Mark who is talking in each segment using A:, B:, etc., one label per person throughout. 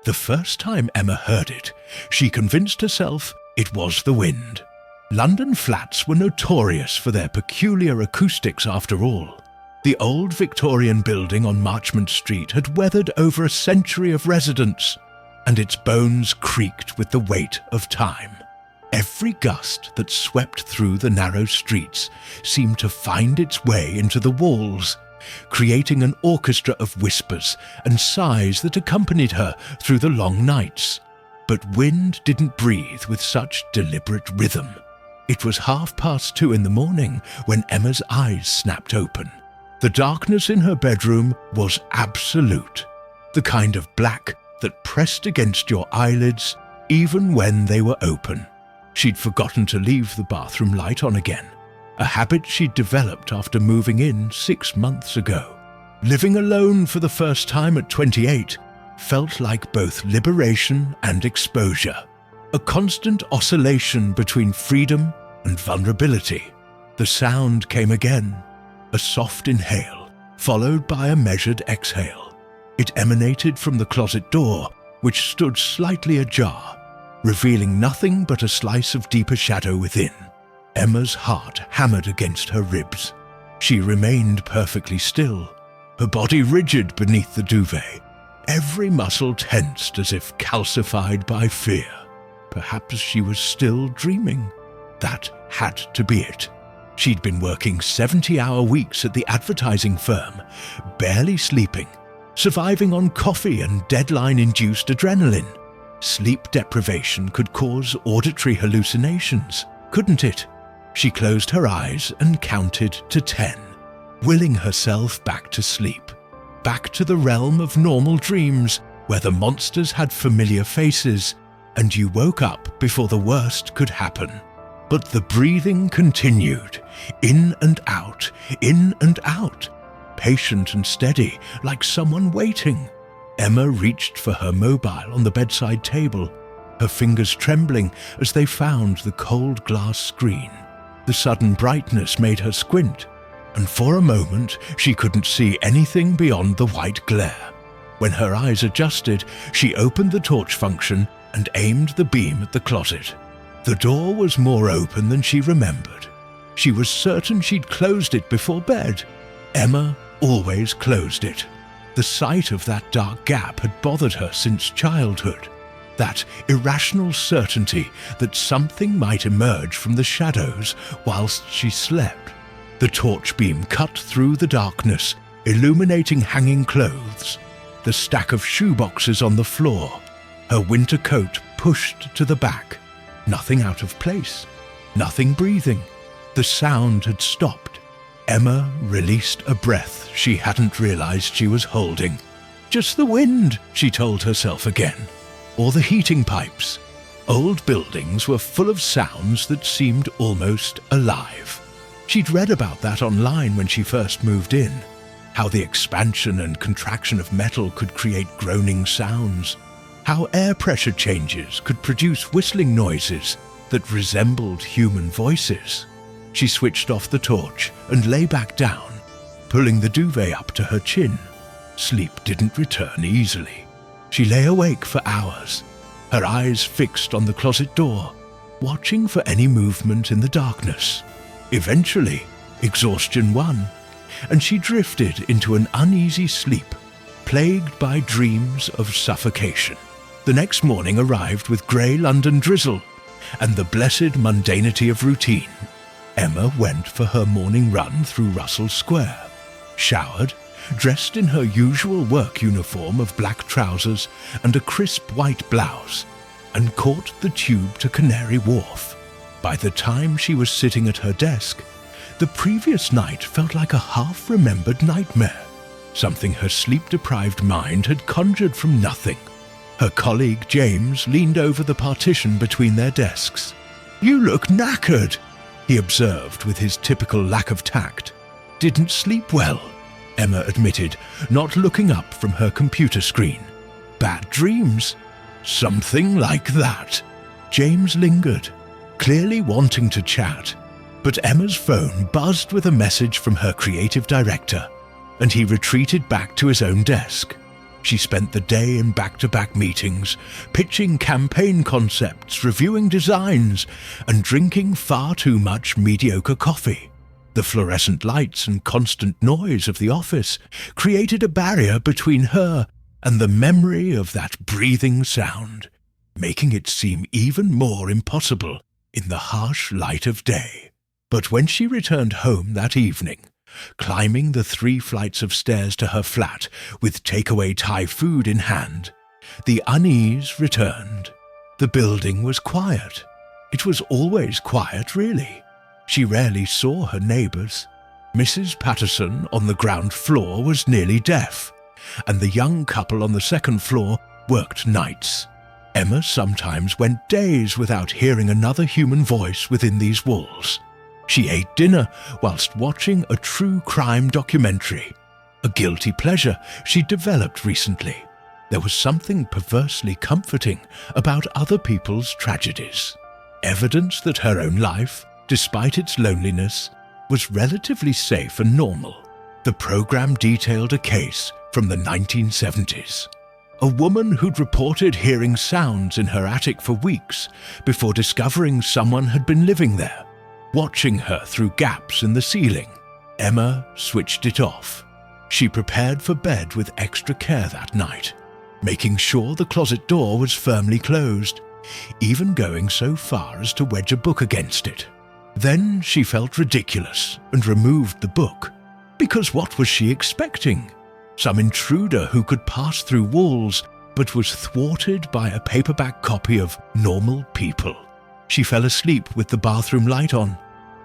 A: The first time Emma heard it, she convinced herself it was the wind. London flats were notorious for their peculiar acoustics after all. The old Victorian building on Marchmont Street had weathered over a century of residence, and its bones creaked with the weight of time. Every gust that swept through the narrow streets seemed to find its way into the walls, creating an orchestra of whispers and sighs that accompanied her through the long nights. But wind didn't breathe with such deliberate rhythm. It was 2:30 in the morning when Emma's eyes snapped open. The darkness in her bedroom was absolute, the kind of black that pressed against your eyelids even when they were open. She'd forgotten to leave the bathroom light on again, a habit she'd developed after moving in 6 months ago. Living alone for the first time at 28 felt like both liberation and exposure, a constant oscillation between freedom and vulnerability. The sound came again, a soft inhale, followed by a measured exhale. It emanated from the closet door, which stood slightly ajar, revealing nothing but a slice of deeper shadow within. Emma's heart hammered against her ribs. She remained perfectly still, her body rigid beneath the duvet, every muscle tensed as if calcified by fear. Perhaps she was still dreaming. That had to be it. She'd been working 70-hour weeks at the advertising firm, barely sleeping, surviving on coffee and deadline-induced adrenaline. Sleep deprivation could cause auditory hallucinations, couldn't it? She closed her eyes and counted to 10, willing herself back to sleep, back to the realm of normal dreams where the monsters had familiar faces and you woke up before the worst could happen. But the breathing continued, in and out, patient and steady, like someone waiting. Emma reached for her mobile on the bedside table, her fingers trembling as they found the cold glass screen. The sudden brightness made her squint, and for a moment she couldn't see anything beyond the white glare. When her eyes adjusted, she opened the torch function and aimed the beam at the closet. The door was more open than she remembered. She was certain she'd closed it before bed. Emma always closed it. The sight of that dark gap had bothered her since childhood. That irrational certainty that something might emerge from the shadows whilst she slept. The torch beam cut through the darkness, illuminating hanging clothes, the stack of shoeboxes on the floor, her winter coat pushed to the back. Nothing out of place, nothing breathing. The sound had stopped. Emma released a breath she hadn't realized she was holding. Just the wind, she told herself again. Or the heating pipes. Old buildings were full of sounds that seemed almost alive. She'd read about that online when she first moved in, how the expansion and contraction of metal could create groaning sounds, how air pressure changes could produce whistling noises that resembled human voices. She switched off the torch and lay back down, pulling the duvet up to her chin. Sleep didn't return easily. She lay awake for hours, her eyes fixed on the closet door, watching for any movement in the darkness. Eventually, exhaustion won, and she drifted into an uneasy sleep, plagued by dreams of suffocation. The next morning arrived with grey London drizzle and the blessed mundanity of routine. Emma went for her morning run through Russell Square, showered, dressed in her usual work uniform of black trousers and a crisp white blouse, and caught the tube to Canary Wharf. By the time she was sitting at her desk, the previous night felt like a half-remembered nightmare, something her sleep-deprived mind had conjured from nothing. Her colleague James leaned over the partition between their desks. "You look knackered," he observed with his typical lack of tact. "Didn't sleep well," Emma admitted, not looking up from her computer screen. "Bad dreams?" "Something like that." James lingered, clearly wanting to chat, but Emma's phone buzzed with a message from her creative director, and he retreated back to his own desk. She spent the day in back-to-back meetings, pitching campaign concepts, reviewing designs, and drinking far too much mediocre coffee. The fluorescent lights and constant noise of the office created a barrier between her and the memory of that breathing sound, making it seem even more impossible in the harsh light of day. But when she returned home that evening, climbing the 3 flights of stairs to her flat with takeaway Thai food in hand, the unease returned. The building was quiet. It was always quiet, really. She rarely saw her neighbours. Mrs. Patterson on the ground floor was nearly deaf, and the young couple on the second floor worked nights. Emma sometimes went days without hearing another human voice within these walls. She ate dinner whilst watching a true crime documentary, a guilty pleasure she'd developed recently. There was something perversely comforting about other people's tragedies. Evidence that her own life, despite its loneliness, was relatively safe and normal. The program detailed a case from the 1970s. A woman who'd reported hearing sounds in her attic for weeks before discovering someone had been living there, watching her through gaps in the ceiling. Emma switched it off. She prepared for bed with extra care that night, making sure the closet door was firmly closed, even going so far as to wedge a book against it. Then she felt ridiculous and removed the book. Because what was she expecting? Some intruder who could pass through walls but was thwarted by a paperback copy of Normal People. She fell asleep with the bathroom light on,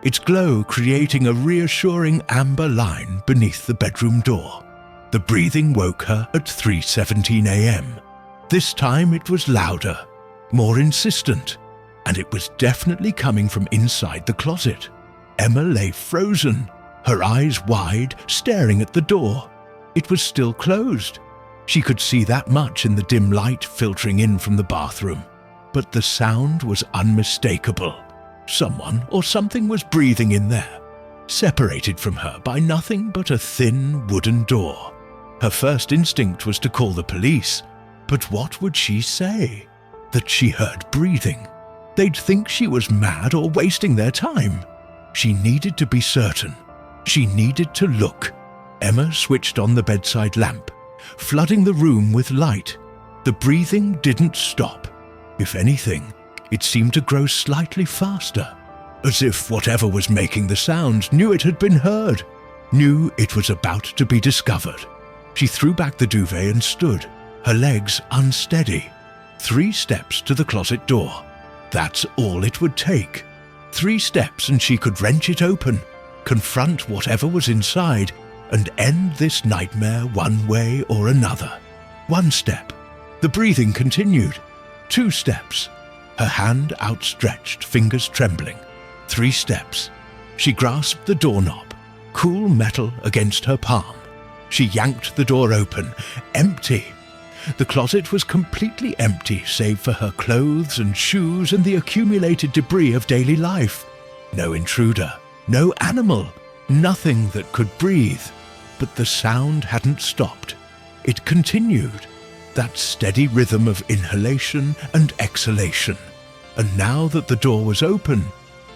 A: its glow creating a reassuring amber line beneath the bedroom door. The breathing woke her at 3:17 a.m. This time it was louder, more insistent, and it was definitely coming from inside the closet. Emma lay frozen, her eyes wide, staring at the door. It was still closed. She could see that much in the dim light filtering in from the bathroom. But the sound was unmistakable. Someone or something was breathing in there, separated from her by nothing but a thin wooden door. Her first instinct was to call the police, but what would she say? That she heard breathing? They'd think she was mad or wasting their time. She needed to be certain. She needed to look. Emma switched on the bedside lamp, flooding the room with light. The breathing didn't stop. If anything, it seemed to grow slightly faster, as if whatever was making the sound knew it had been heard, knew it was about to be discovered. She threw back the duvet and stood, her legs unsteady. 3 steps to the closet door. That's all it would take. 3 steps and she could wrench it open, confront whatever was inside, and end this nightmare one way or another. 1 step. The breathing continued. 2 steps. Her hand outstretched, fingers trembling. 3 steps. She grasped the doorknob, cool metal against her palm. She yanked the door open, empty. The closet was completely empty save for her clothes and shoes and the accumulated debris of daily life. No intruder, no animal, nothing that could breathe. But the sound hadn't stopped. It continued, that steady rhythm of inhalation and exhalation. And now that the door was open,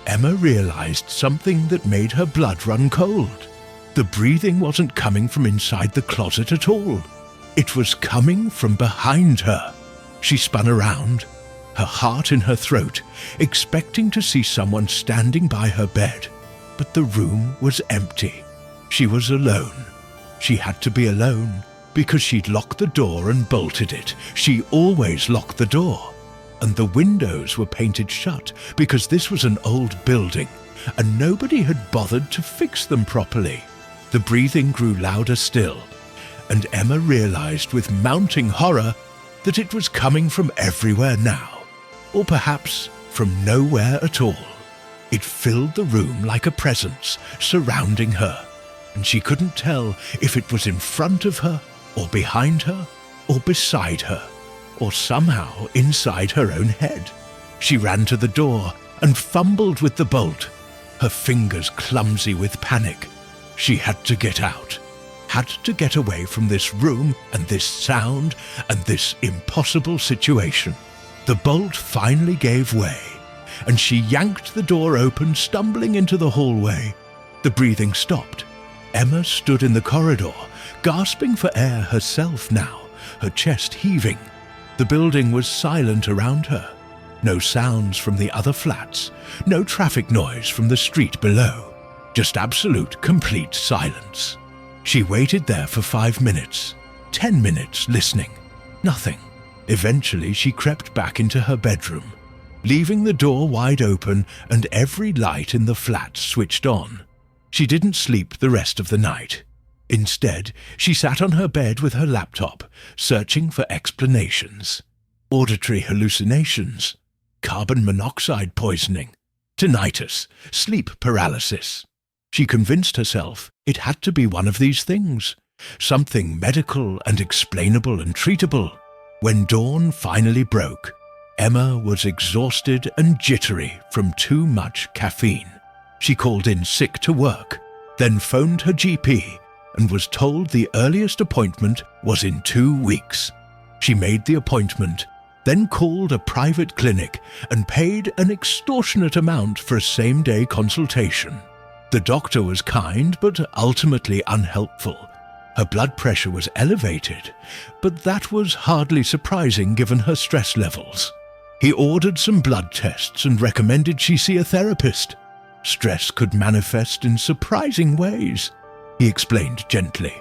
A: Emma realized something that made her blood run cold. The breathing wasn't coming from inside the closet at all. It was coming from behind her. She spun around, her heart in her throat, expecting to see someone standing by her bed. But the room was empty. She was alone. She had to be alone because she'd locked the door and bolted it. She always locked the door. And the windows were painted shut because this was an old building and nobody had bothered to fix them properly. The breathing grew louder still, and Emma realized with mounting horror that it was coming from everywhere now, or perhaps from nowhere at all. It filled the room like a presence surrounding her, and she couldn't tell if it was in front of her, or behind her, or beside her, or somehow inside her own head. She ran to the door and fumbled with the bolt, her fingers clumsy with panic. She had to get out. had to get away from this room and this sound and this impossible situation. The bolt finally gave way, and she yanked the door open, stumbling into the hallway. The breathing stopped. Emma stood in the corridor, gasping for air herself now, her chest heaving. The building was silent around her. No sounds from the other flats, no traffic noise from the street below. Just absolute, complete silence. She waited there for 5 minutes, 10 minutes listening. Nothing. Eventually she crept back into her bedroom, leaving the door wide open and every light in the flat switched on. She didn't sleep the rest of the night. Instead, she sat on her bed with her laptop, searching for explanations. Auditory hallucinations, carbon monoxide poisoning, tinnitus, sleep paralysis. She convinced herself it had to be one of these things, something medical and explainable and treatable. When dawn finally broke, Emma was exhausted and jittery from too much caffeine. She called in sick to work, then phoned her GP and was told the earliest appointment was in 2 weeks. She made the appointment, then called a private clinic and paid an extortionate amount for a same-day consultation. The doctor was kind but ultimately unhelpful. Her blood pressure was elevated, but that was hardly surprising given her stress levels. He ordered some blood tests and recommended she see a therapist. Stress could manifest in surprising ways, he explained gently.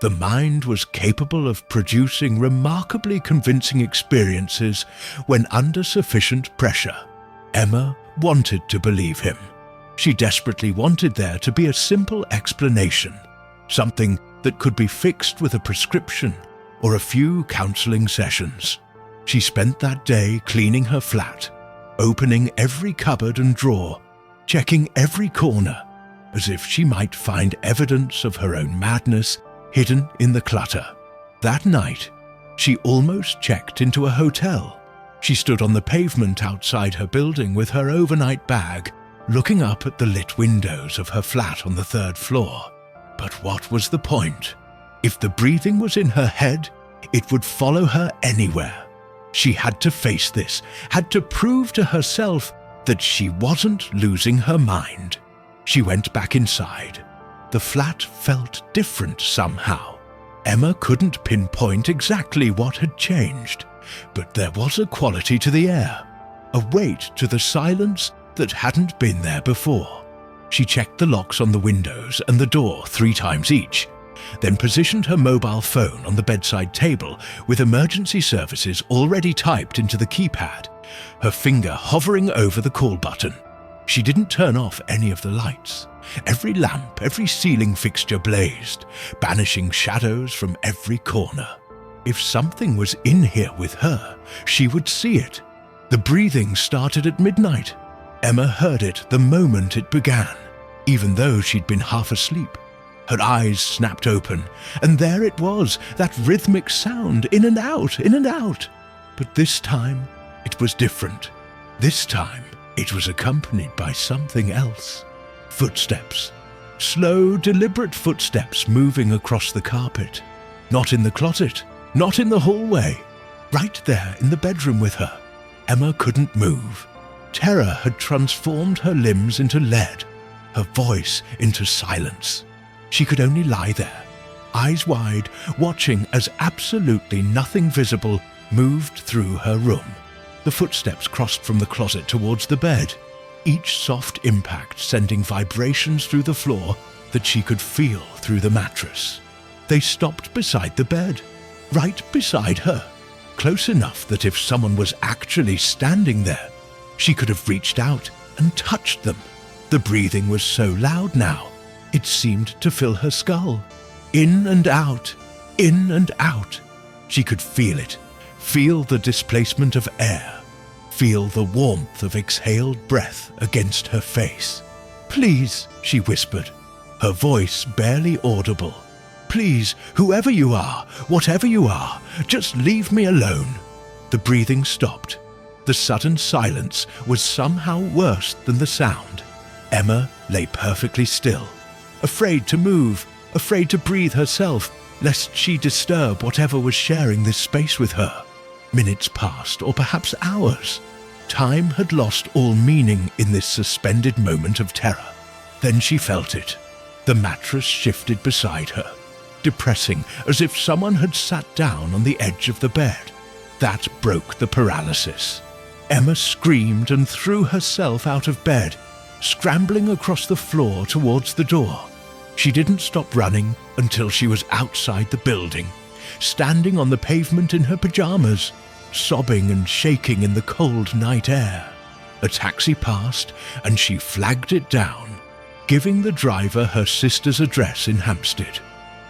A: The mind was capable of producing remarkably convincing experiences when under sufficient pressure. Emma wanted to believe him. She desperately wanted there to be a simple explanation, something that could be fixed with a prescription or a few counseling sessions. She spent that day cleaning her flat, opening every cupboard and drawer, checking every corner, as if she might find evidence of her own madness hidden in the clutter. That night, she almost checked into a hotel. She stood on the pavement outside her building with her overnight bag, looking up at the lit windows of her flat on the 3rd floor. But what was the point? If the breathing was in her head, it would follow her anywhere. She had to face this, had to prove to herself that she wasn't losing her mind. She went back inside. The flat felt different somehow. Emma couldn't pinpoint exactly what had changed, but there was a quality to the air, a weight to the silence that hadn't been there before. She checked the locks on the windows and the door 3 times each, then positioned her mobile phone on the bedside table with emergency services already typed into the keypad, her finger hovering over the call button. She didn't turn off any of the lights. Every lamp, every ceiling fixture blazed, banishing shadows from every corner. If something was in here with her, she would see it. The breathing started at midnight. Emma heard it the moment it began, even though she'd been half asleep. Her eyes snapped open, and there it was, that rhythmic sound, in and out, in and out. But this time, it was different. This time, it was accompanied by something else. Footsteps. Slow, deliberate footsteps moving across the carpet. Not in the closet, not in the hallway. Right there in the bedroom with her. Emma couldn't move. Terror had transformed her limbs into lead, her voice into silence. She could only lie there, eyes wide, watching as absolutely nothing visible moved through her room. The footsteps crossed from the closet towards the bed, each soft impact sending vibrations through the floor that she could feel through the mattress. They stopped beside the bed, right beside her, close enough that if someone was actually standing there, she could have reached out and touched them. The breathing was so loud now, it seemed to fill her skull. In and out, in and out. She could feel it, feel the displacement of air, feel the warmth of exhaled breath against her face. "Please," she whispered, her voice barely audible. "Please, whoever you are, whatever you are, just leave me alone." The breathing stopped. The sudden silence was somehow worse than the sound. Emma lay perfectly still, afraid to move, afraid to breathe herself, lest she disturb whatever was sharing this space with her. Minutes passed, or perhaps hours. Time had lost all meaning in this suspended moment of terror. Then she felt it. The mattress shifted beside her, depressing, as if someone had sat down on the edge of the bed. That broke the paralysis. Emma screamed and threw herself out of bed, scrambling across the floor towards the door. She didn't stop running until she was outside the building, standing on the pavement in her pajamas, sobbing and shaking in the cold night air. A taxi passed and she flagged it down, giving the driver her sister's address in Hampstead.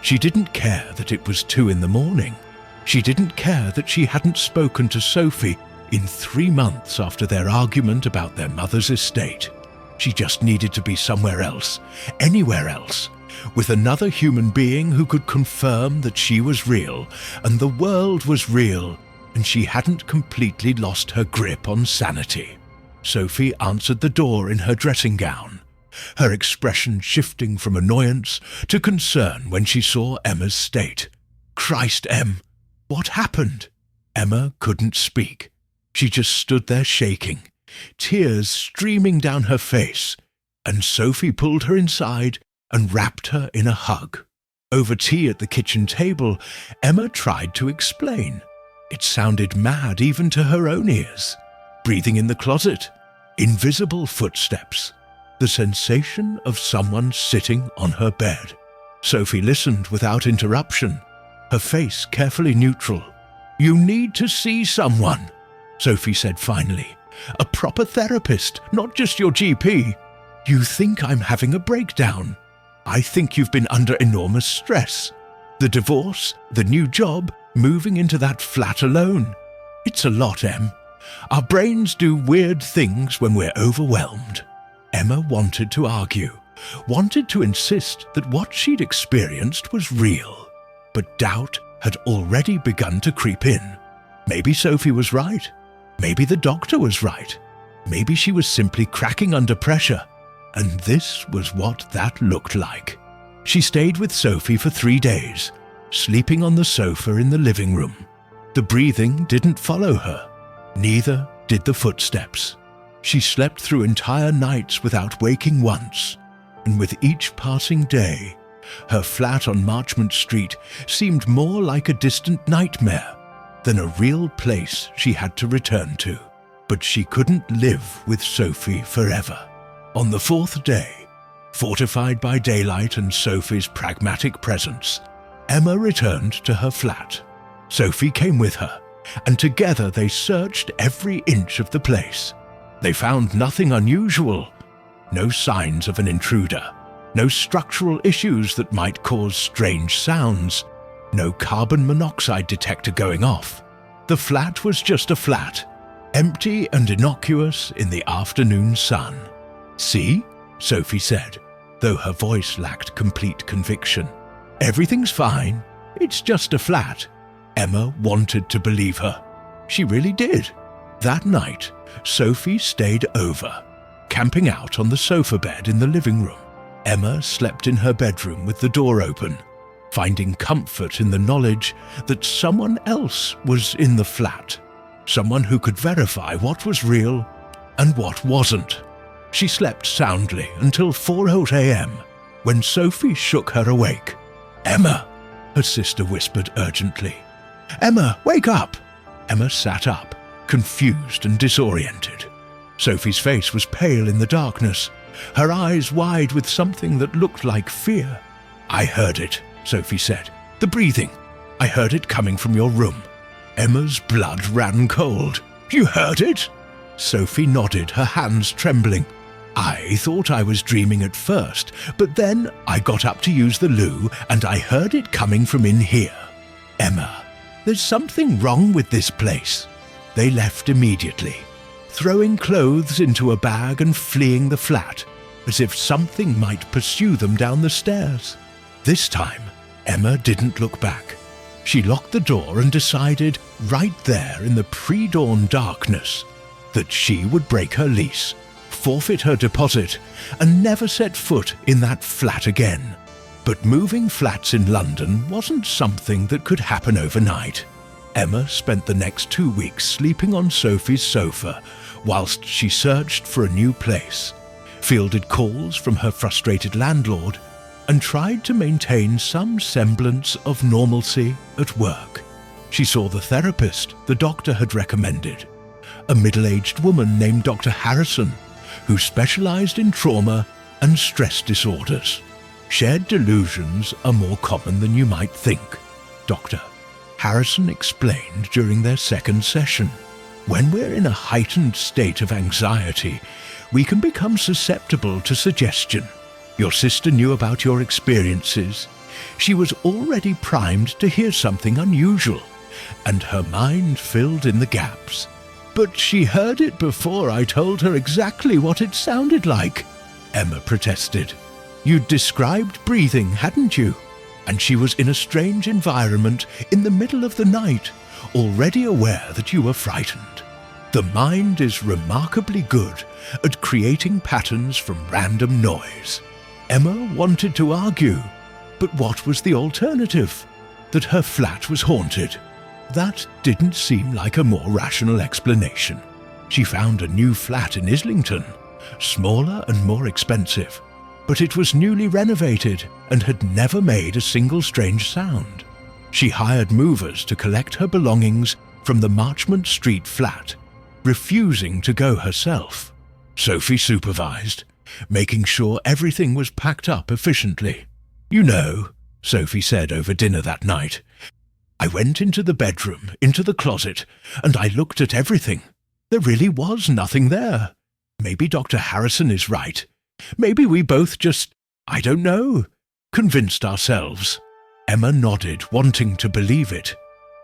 A: She didn't care that it was 2 a.m. She didn't care that she hadn't spoken to Sophie in 3 months after their argument about their mother's estate. She just needed to be somewhere else, anywhere else, with another human being who could confirm that she was real and the world was real, and she hadn't completely lost her grip on sanity. Sophie answered the door in her dressing gown, her expression shifting from annoyance to concern when she saw Emma's state. "Christ, Em, what happened?" Emma couldn't speak. She just stood there shaking, tears streaming down her face, and Sophie pulled her inside and wrapped her in a hug. Over tea at the kitchen table, Emma tried to explain. It sounded mad even to her own ears. Breathing in the closet, invisible footsteps, the sensation of someone sitting on her bed. Sophie listened without interruption, her face carefully neutral. "You need to see someone," Sophie said finally. "A proper therapist, not just your GP. You think I'm having a breakdown. I think you've been under enormous stress. The divorce, the new job, moving into that flat alone. It's a lot, Em. Our brains do weird things when we're overwhelmed." Emma wanted to argue, wanted to insist that what she'd experienced was real. But doubt had already begun to creep in. Maybe Sophie was right. Maybe the doctor was right. Maybe she was simply cracking under pressure. And this was what that looked like. She stayed with Sophie for 3 days, sleeping on the sofa in the living room. The breathing didn't follow her. Neither did the footsteps. She slept through entire nights without waking once, and with each passing day, her flat on Marchmont Street seemed more like a distant nightmare than a real place she had to return to. But she couldn't live with Sophie forever. On the 4th day, fortified by daylight and Sophie's pragmatic presence, Emma returned to her flat. Sophie came with her, and together they searched every inch of the place. They found nothing unusual, no signs of an intruder, no structural issues that might cause strange sounds, no carbon monoxide detector going off. The flat was just a flat, empty and innocuous in the afternoon sun. "See?" Sophie said, though her voice lacked complete conviction. "Everything's fine. It's just a flat." Emma wanted to believe her. She really did. That night, Sophie stayed over, camping out on the sofa bed in the living room. Emma slept in her bedroom with the door open, finding comfort in the knowledge that someone else was in the flat, someone who could verify what was real and what wasn't. She slept soundly until 4 a.m. when Sophie shook her awake. "Emma," her sister whispered urgently. "Emma, wake up!" Emma sat up, confused and disoriented. Sophie's face was pale in the darkness, her eyes wide with something that looked like fear. "I heard it," Sophie said. "The breathing. I heard it coming from your room." Emma's blood ran cold. "You heard it?" Sophie nodded, her hands trembling. "I thought I was dreaming at first, but then I got up to use the loo and I heard it coming from in here. Emma, there's something wrong with this place." They left immediately, throwing clothes into a bag and fleeing the flat, as if something might pursue them down the stairs. This time, Emma didn't look back. She locked the door and decided, right there in the pre-dawn darkness, that she would break her lease, forfeit her deposit, and never set foot in that flat again. But moving flats in London wasn't something that could happen overnight. Emma spent the next 2 weeks sleeping on Sophie's sofa whilst she searched for a new place, fielded calls from her frustrated landlord, and tried to maintain some semblance of normalcy at work. She saw the therapist the doctor had recommended, a middle-aged woman named Dr. Harrison, who specialized in trauma and stress disorders. Shared delusions are more common than you might think, Dr. Harrison explained during their second session. When we're in a heightened state of anxiety, we can become susceptible to suggestion. Your sister knew about your experiences. She was already primed to hear something unusual, and her mind filled in the gaps. But she heard it before I told her exactly what it sounded like, Emma protested. You'd described breathing, hadn't you? And she was in a strange environment in the middle of the night, already aware that you were frightened. The mind is remarkably good at creating patterns from random noise. Emma wanted to argue, but what was the alternative? That her flat was haunted. That didn't seem like a more rational explanation. She found a new flat in Islington, smaller and more expensive, but it was newly renovated and had never made a single strange sound. She hired movers to collect her belongings from the Marchmont Street flat, refusing to go herself. Sophie supervised, making sure everything was packed up efficiently. You know, Sophie said over dinner that night, I went into the bedroom, into the closet, and I looked at everything. There really was nothing there. Maybe Dr. Harrison is right. Maybe we both just, I don't know, convinced ourselves. Emma nodded, wanting to believe it.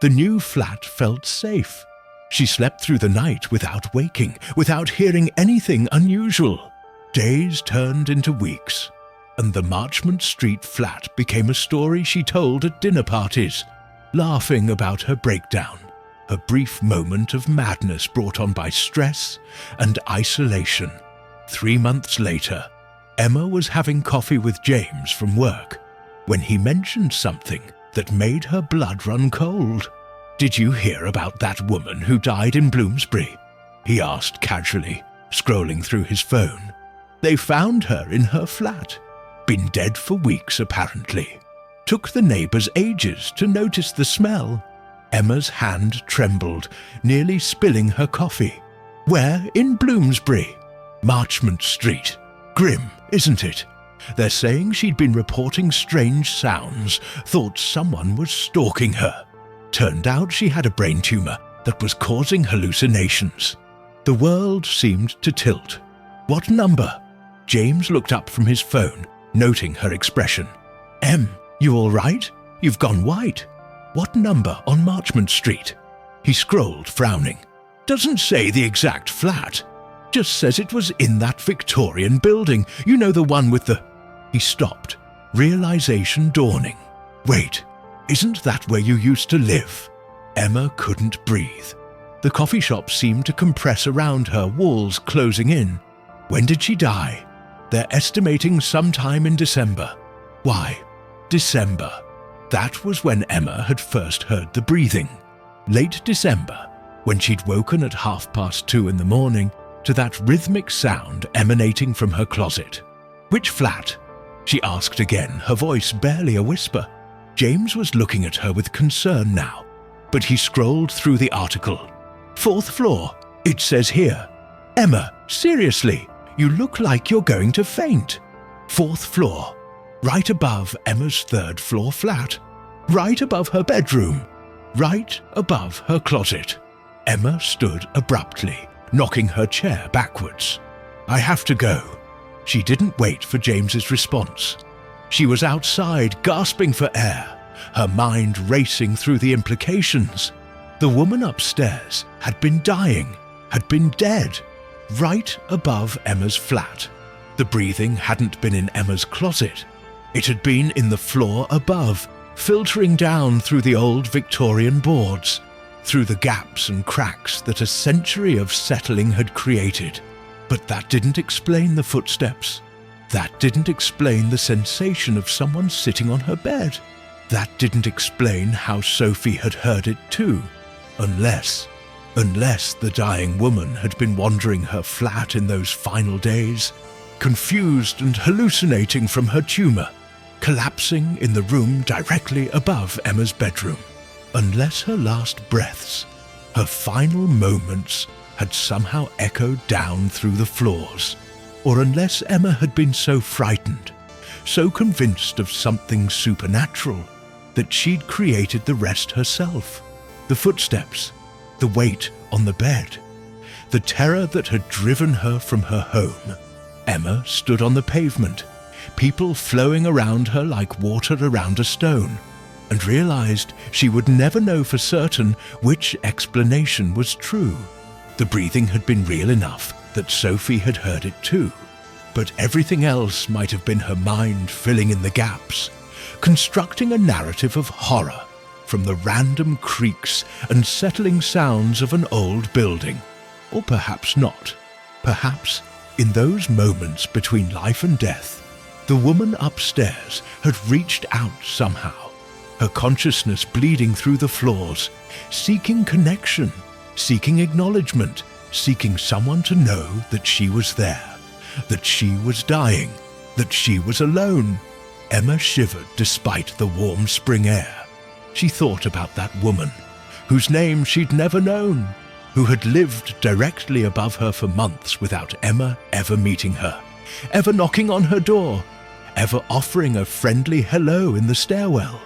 A: The new flat felt safe. She slept through the night without waking, without hearing anything unusual. Days turned into weeks, and the Marchmont Street flat became a story she told at dinner parties, laughing about her breakdown, her brief moment of madness brought on by stress and isolation. 3 months later, Emma was having coffee with James from work when he mentioned something that made her blood run cold. Did you hear about that woman who died in Bloomsbury? He asked casually, scrolling through his phone. They found her in her flat. Been dead for weeks, apparently. Took the neighbours ages to notice the smell. Emma's hand trembled, nearly spilling her coffee. Where in Bloomsbury? Marchmont Street. Grim, isn't it? They're saying she'd been reporting strange sounds, thought someone was stalking her. Turned out she had a brain tumour that was causing hallucinations. The world seemed to tilt. What number? James looked up from his phone, noting her expression. Em, you all right? You've gone white. What number on Marchmont Street? He scrolled, frowning. Doesn't say the exact flat. Just says it was in that Victorian building. You know, the one with the... He stopped, realization dawning. Wait, isn't that where you used to live? Emma couldn't breathe. The coffee shop seemed to compress around her, walls closing in. When did she die? They're estimating sometime in December. Why? December. That was when Emma had first heard the breathing. Late December, when she'd woken at 2:30 in the morning to that rhythmic sound emanating from her closet. Which flat? She asked again, her voice barely a whisper. James was looking at her with concern now, but he scrolled through the article. 4th floor, it says here. Emma, seriously, you look like you're going to faint. 4th floor, right above Emma's 3rd floor flat, right above her bedroom, right above her closet. Emma stood abruptly, knocking her chair backwards. I have to go. She didn't wait for James's response. She was outside, gasping for air, her mind racing through the implications. The woman upstairs had been dying, had been dead, right above Emma's flat. The breathing hadn't been in Emma's closet. It had been in the floor above, filtering down through the old Victorian boards, through the gaps and cracks that a century of settling had created. But that didn't explain the footsteps. That didn't explain the sensation of someone sitting on her bed. That didn't explain how Sophie had heard it too, unless the dying woman had been wandering her flat in those final days, confused and hallucinating from her tumor, collapsing in the room directly above Emma's bedroom. Unless her last breaths, her final moments, had somehow echoed down through the floors, or unless Emma had been so frightened, so convinced of something supernatural, that she'd created the rest herself. The footsteps, the weight on the bed, the terror that had driven her from her home. Emma stood on the pavement, people flowing around her like water around a stone, and realized she would never know for certain which explanation was true. The breathing had been real enough that Sophie had heard it too, but everything else might have been her mind filling in the gaps, constructing a narrative of horror from the random creaks and settling sounds of an old building. Or perhaps not. Perhaps, in those moments between life and death, the woman upstairs had reached out somehow, her consciousness bleeding through the floors, seeking connection, seeking acknowledgement, seeking someone to know that she was there, that she was dying, that she was alone. Emma shivered despite the warm spring air. She thought about that woman, whose name she'd never known, who had lived directly above her for months without Emma ever meeting her, ever knocking on her door, ever offering a friendly hello in the stairwell.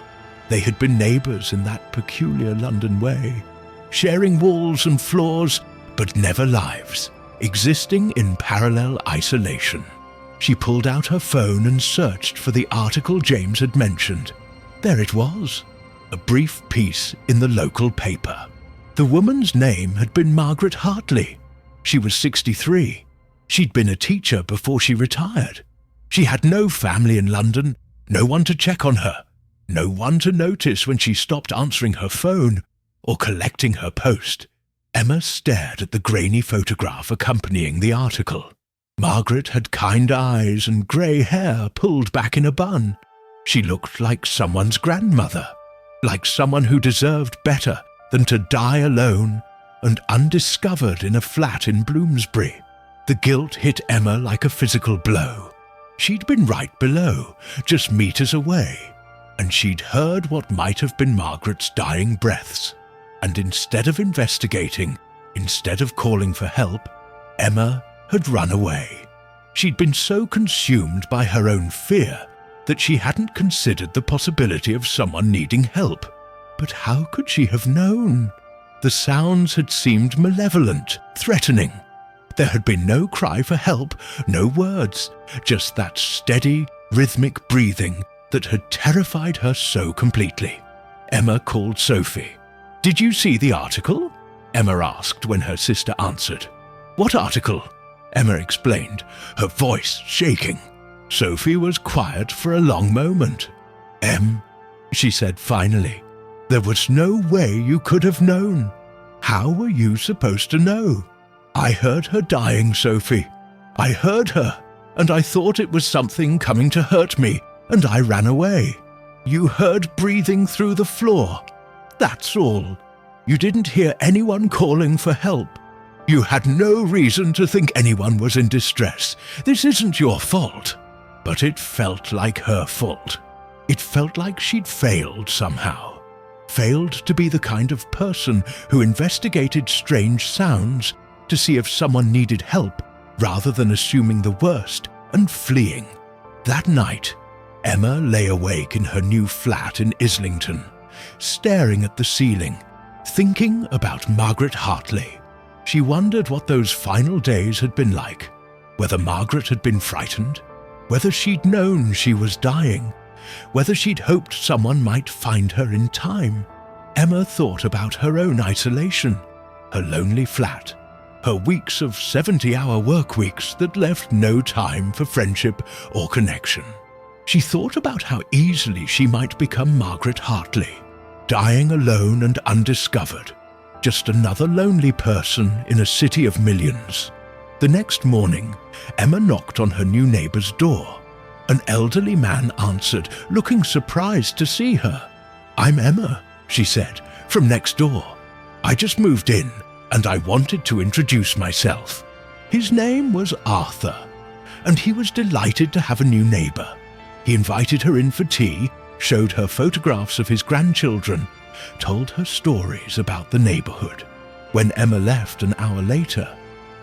A: They had been neighbours in that peculiar London way, sharing walls and floors, but never lives, existing in parallel isolation. She pulled out her phone and searched for the article James had mentioned. There it was. A brief piece in the local paper. The woman's name had been Margaret Hartley. She was 63. She'd been a teacher before she retired. She had no family in London, no one to check on her, no one to notice when she stopped answering her phone or collecting her post. Emma stared at the grainy photograph accompanying the article. Margaret had kind eyes and grey hair pulled back in a bun. She looked like someone's grandmother, like someone who deserved better than to die alone and undiscovered in a flat in Bloomsbury. The guilt hit Emma like a physical blow. She'd been right below, just meters away, and she'd heard what might have been Margaret's dying breaths. And instead of investigating, instead of calling for help, Emma had run away. She'd been so consumed by her own fear that she hadn't considered the possibility of someone needing help. But how could she have known? The sounds had seemed malevolent, threatening. There had been no cry for help, no words, just that steady, rhythmic breathing that had terrified her so completely. Emma called Sophie. "Did you see the article?" Emma asked when her sister answered. "What article?" Emma explained, her voice shaking. Sophie was quiet for a long moment. "Em," she said finally, "there was no way you could have known. How were you supposed to know? I heard her dying, Sophie. I heard her, and I thought it was something coming to hurt me, and I ran away. You heard breathing through the floor. That's all. You didn't hear anyone calling for help. You had no reason to think anyone was in distress. This isn't your fault." But it felt like her fault. It felt like she'd failed somehow. Failed to be the kind of person who investigated strange sounds to see if someone needed help rather than assuming the worst and fleeing. That night, Emma lay awake in her new flat in Islington, staring at the ceiling, thinking about Margaret Hartley. She wondered what those final days had been like, whether Margaret had been frightened, whether she'd known she was dying, whether she'd hoped someone might find her in time. Emma thought about her own isolation, her lonely flat, her weeks of 70-hour work weeks that left no time for friendship or connection. She thought about how easily she might become Margaret Hartley, dying alone and undiscovered, just another lonely person in a city of millions. The next morning, Emma knocked on her new neighbour's door. An elderly man answered, looking surprised to see her. "I'm Emma," she said, "from next door. I just moved in, and I wanted to introduce myself." His name was Arthur, and he was delighted to have a new neighbour. He invited her in for tea, showed her photographs of his grandchildren, told her stories about the neighbourhood. When Emma left an hour later,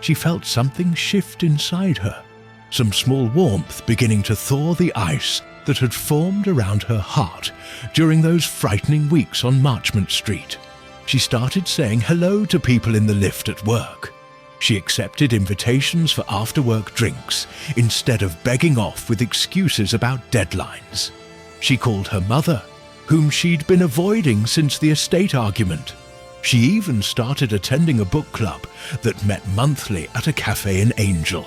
A: she felt something shift inside her, some small warmth beginning to thaw the ice that had formed around her heart during those frightening weeks on Marchmont Street. She started saying hello to people in the lift at work. She accepted invitations for after-work drinks instead of begging off with excuses about deadlines. She called her mother, whom she'd been avoiding since the estate argument. She even started attending a book club that met monthly at a cafe in Angel.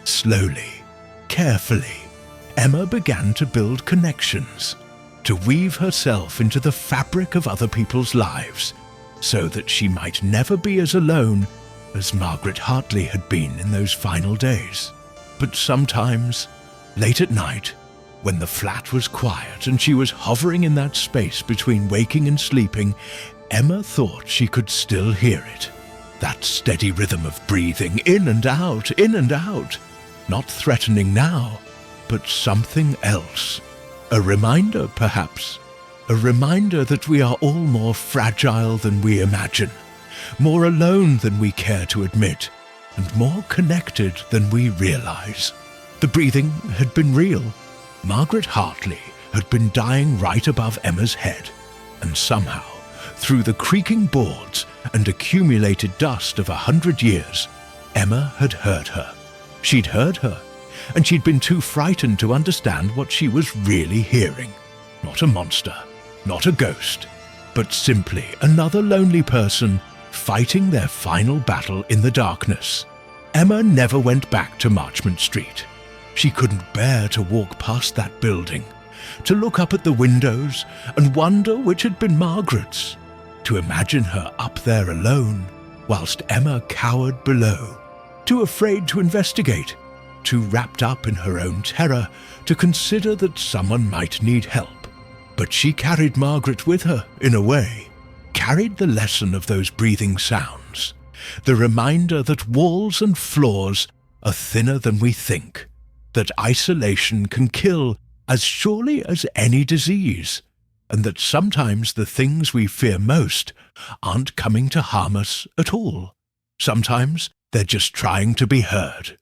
A: Slowly, carefully, Emma began to build connections, to weave herself into the fabric of other people's lives, so that she might never be as alone as Margaret Hartley had been in those final days. But sometimes, late at night, when the flat was quiet and she was hovering in that space between waking and sleeping, Emma thought she could still hear it. That steady rhythm of breathing in and out, in and out. Not threatening now, but something else. A reminder, perhaps. A reminder that we are all more fragile than we imagine, more alone than we care to admit, and more connected than we realize. The breathing had been real. Margaret Hartley had been dying right above Emma's head, and somehow, through the creaking boards and accumulated dust of 100 years, Emma had heard her. She'd heard her, and she'd been too frightened to understand what she was really hearing. Not a monster, not a ghost, but simply another lonely person fighting their final battle in the darkness. Emma never went back to Marchmont Street. She couldn't bear to walk past that building, to look up at the windows and wonder which had been Margaret's, to imagine her up there alone, whilst Emma cowered below, too afraid to investigate, too wrapped up in her own terror to consider that someone might need help. But she carried Margaret with her, in a way, carried the lesson of those breathing sounds, the reminder that walls and floors are thinner than we think, that isolation can kill as surely as any disease, and that sometimes the things we fear most aren't coming to harm us at all. Sometimes they're just trying to be heard.